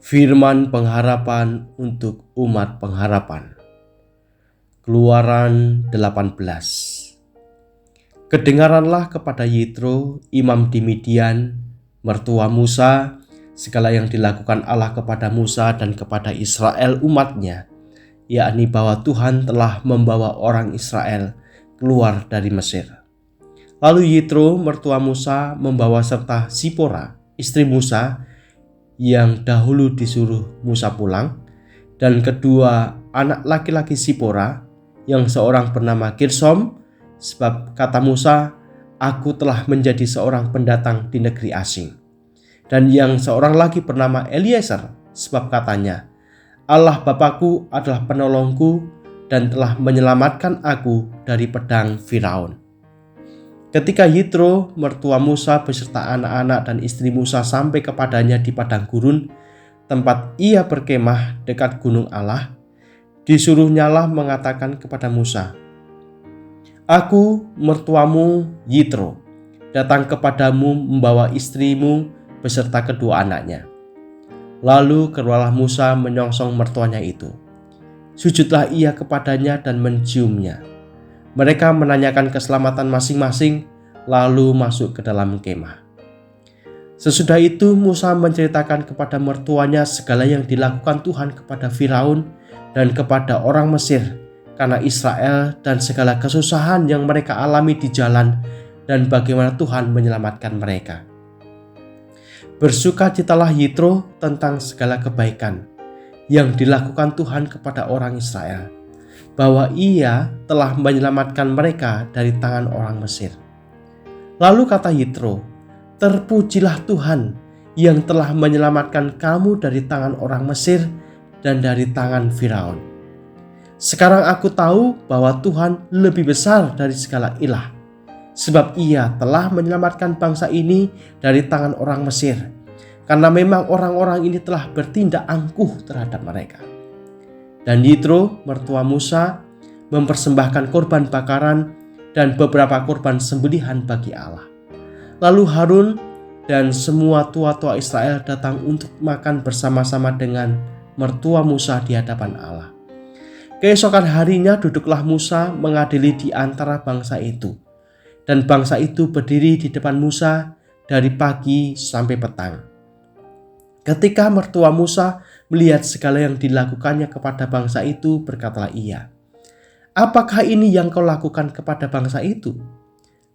Firman pengharapan untuk umat pengharapan. Keluaran 18. Kedengaranlah kepada Yitro, imam di Midian, mertua Musa, segala yang dilakukan Allah kepada Musa dan kepada Israel umatnya, yakni bahwa Tuhan telah membawa orang Israel keluar dari Mesir. Lalu Yitro, mertua Musa, membawa serta Zipora, istri Musa, yang dahulu disuruh Musa pulang, dan kedua anak laki-laki Zipora, yang seorang bernama Gersom, sebab kata Musa, aku telah menjadi seorang pendatang di negeri asing. Dan yang seorang lagi bernama Eliezer, sebab katanya, Allah Bapakku adalah penolongku dan telah menyelamatkan aku dari pedang Firaun. Ketika Yitro, mertua Musa beserta anak-anak dan istri Musa sampai kepadanya di padang gurun, tempat ia berkemah dekat gunung Allah, disuruhnyalah mengatakan kepada Musa, aku, mertuamu Yitro, datang kepadamu membawa istrimu beserta kedua anaknya. Lalu keluarlah Musa menyongsong mertuanya itu. Sujudlah ia kepadanya dan menciumnya. Mereka menanyakan keselamatan masing-masing, lalu masuk ke dalam kemah. Sesudah itu Musa menceritakan kepada mertuanya segala yang dilakukan Tuhan kepada Firaun dan kepada orang Mesir karena Israel dan segala kesusahan yang mereka alami di jalan dan bagaimana Tuhan menyelamatkan mereka. Bersukacitalah Yitro tentang segala kebaikan yang dilakukan Tuhan kepada orang Israel, bahwa ia telah menyelamatkan mereka dari tangan orang Mesir. Lalu kata Yitro, terpujilah Tuhan yang telah menyelamatkan kamu dari tangan orang Mesir dan dari tangan Firaun. Sekarang aku tahu bahwa Tuhan lebih besar dari segala ilah, sebab ia telah menyelamatkan bangsa ini dari tangan orang Mesir, karena memang orang-orang ini telah bertindak angkuh terhadap mereka. Dan Yitro, mertua Musa, mempersembahkan korban bakaran dan beberapa korban sembelihan bagi Allah. Lalu Harun dan semua tua-tua Israel datang untuk makan bersama-sama dengan mertua Musa di hadapan Allah. Keesokan harinya duduklah Musa mengadili di antara bangsa itu. Dan bangsa itu berdiri di depan Musa dari pagi sampai petang. Ketika mertua Musa melihat segala yang dilakukannya kepada bangsa itu, berkatalah ia, apakah ini yang kau lakukan kepada bangsa itu?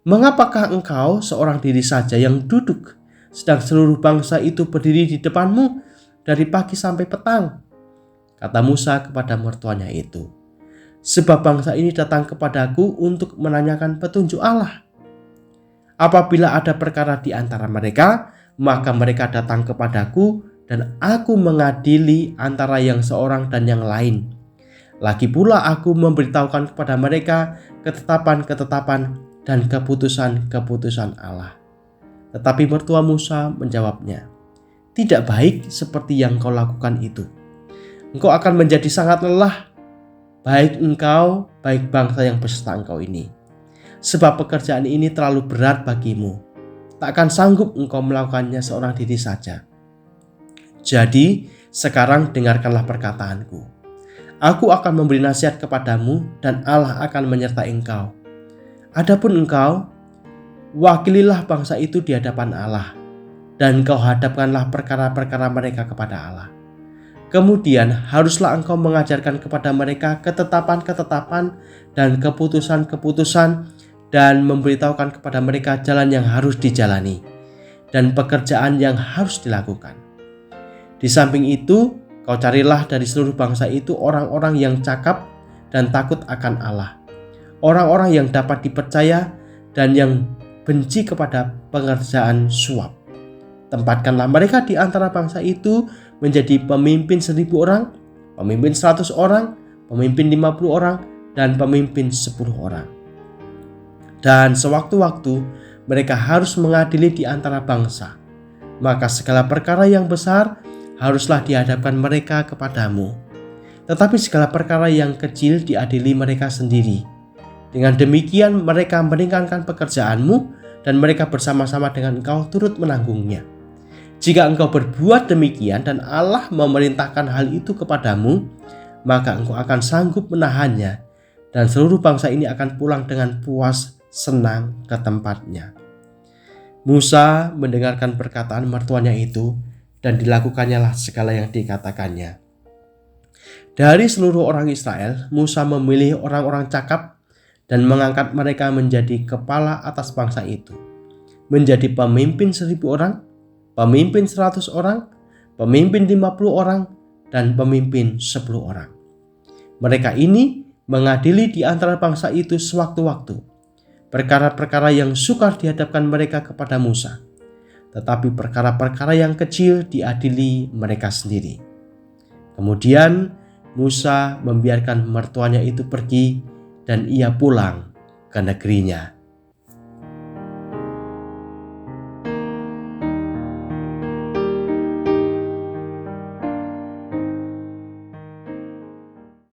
Mengapakah engkau seorang diri saja yang duduk, sedang seluruh bangsa itu berdiri di depanmu dari pagi sampai petang? Kata Musa kepada mertuanya itu, sebab bangsa ini datang kepadaku untuk menanyakan petunjuk Allah. Apabila ada perkara di antara mereka, maka mereka datang kepadaku dan aku mengadili antara yang seorang dan yang lain. Lagi pula aku memberitahukan kepada mereka ketetapan-ketetapan dan keputusan-keputusan Allah. Tetapi mertua Musa menjawabnya, tidak baik seperti yang kau lakukan itu. Engkau akan menjadi sangat lelah, baik engkau, baik bangsa yang beserta engkau ini. Sebab pekerjaan ini terlalu berat bagimu. Takkan sanggup engkau melakukannya seorang diri saja. Jadi sekarang dengarkanlah perkataanku. Aku akan memberi nasihat kepadamu dan Allah akan menyertai engkau. Adapun engkau, wakililah bangsa itu di hadapan Allah, dan kau hadapkanlah perkara-perkara mereka kepada Allah. Kemudian haruslah engkau mengajarkan kepada mereka ketetapan-ketetapan dan keputusan-keputusan dan memberitahukan kepada mereka jalan yang harus dijalani dan pekerjaan yang harus dilakukan. Di samping itu, kau carilah dari seluruh bangsa itu orang-orang yang cakap dan takut akan Allah, orang-orang yang dapat dipercaya dan yang benci kepada pengerjaan suap. Tempatkanlah mereka di antara bangsa itu menjadi pemimpin 1.000 orang, pemimpin 100 orang, pemimpin 50 orang, dan pemimpin 10 orang. Dan sewaktu-waktu mereka harus mengadili di antara bangsa. Maka segala perkara yang besar haruslah dihadapkan mereka kepadamu. Tetapi segala perkara yang kecil diadili mereka sendiri. Dengan demikian mereka meringankan pekerjaanmu dan mereka bersama-sama dengan engkau turut menanggungnya. Jika engkau berbuat demikian dan Allah memerintahkan hal itu kepadamu, maka engkau akan sanggup menahannya, dan seluruh bangsa ini akan pulang dengan puas senang ke tempatnya." Musa mendengarkan perkataan mertuanya itu, dan dilakukannya lah segala yang dikatakannya. Dari seluruh orang Israel, Musa memilih orang-orang cakap dan mengangkat mereka menjadi kepala atas bangsa itu, menjadi pemimpin 1.000 orang, pemimpin 100 orang, pemimpin 50 orang, dan pemimpin 10 orang. Mereka ini mengadili di antara bangsa itu sewaktu-waktu perkara-perkara yang sukar dihadapkan mereka kepada Musa, tetapi perkara-perkara yang kecil diadili mereka sendiri. Kemudian Musa membiarkan mertuanya itu pergi, dan ia pulang ke negerinya.